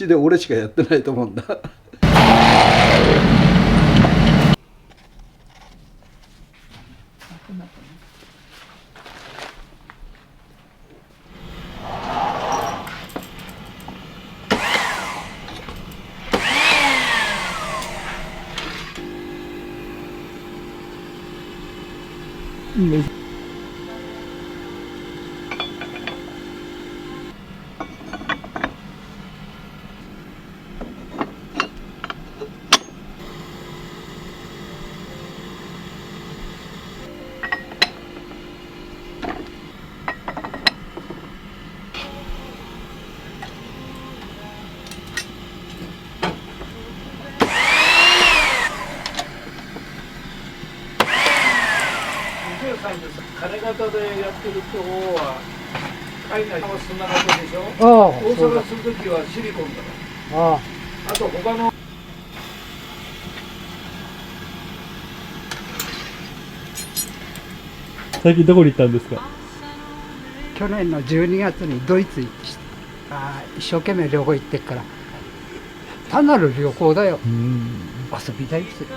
ちで俺しかやってないと思うんだ。金型でやってる方は海外は砂型でしょ。ああ、大阪するときはシリコンだから。ああ、あと他の最近どこに行ったんですか？去年の12月にドイツに一生懸命旅行行ってっから、単なる旅行だよ。遊びたいですよ。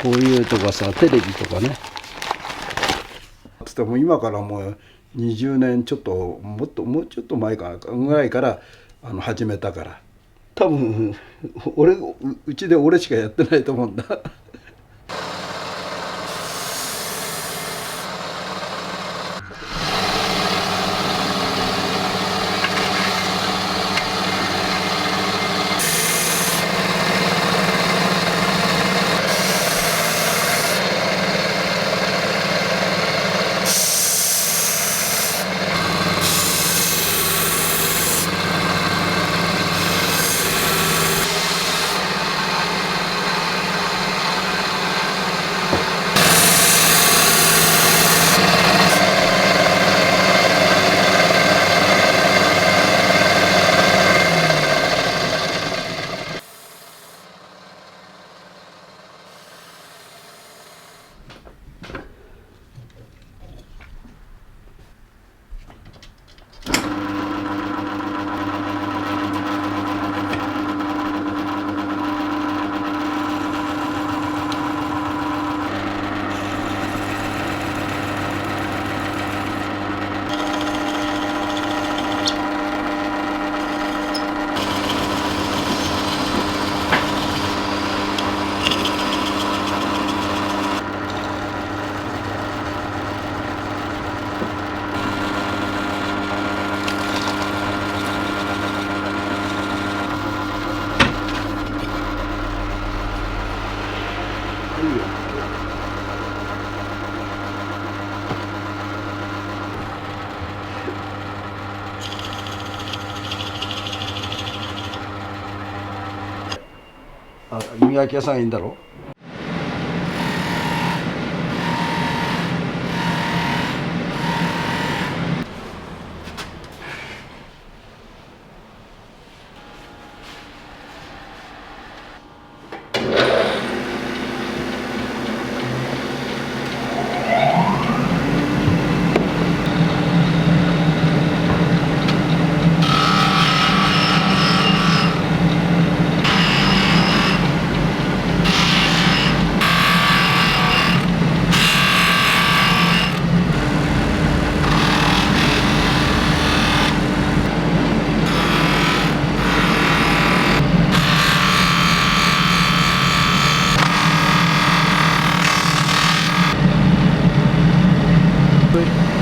こういうとかさ、テレビとかね。つっても今からもう20年ちょっともうちょっと前かぐらいから始めたから、多分うちで俺しかやってないと思うんだ。あ、磨き屋さんいいんだろ。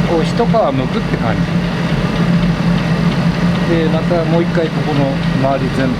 こう一皮むくって感じで、またもう一回ここの周り全部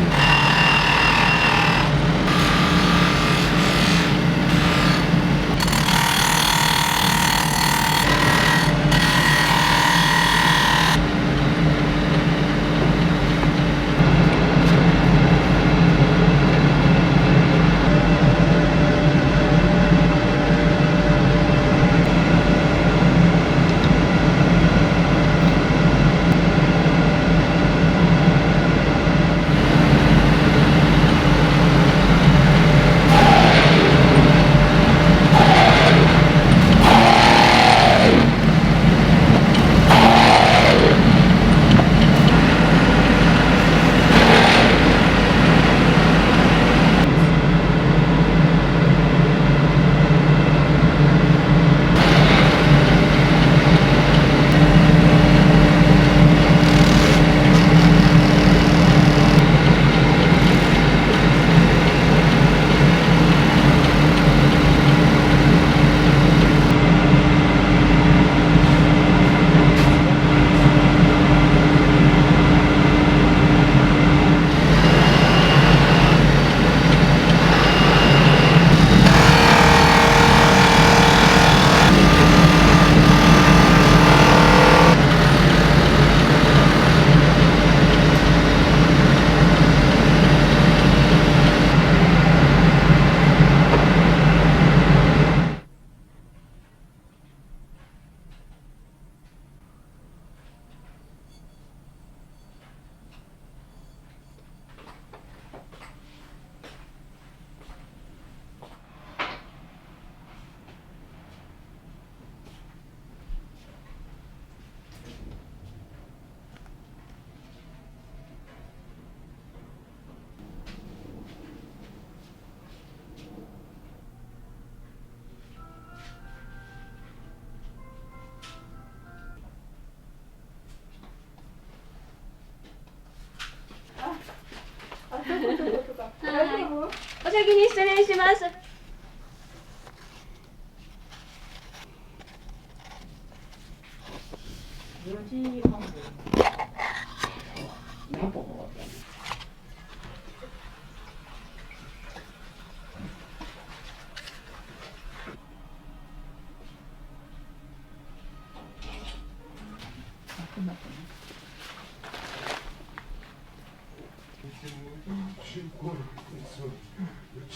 お先に失礼します。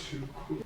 中古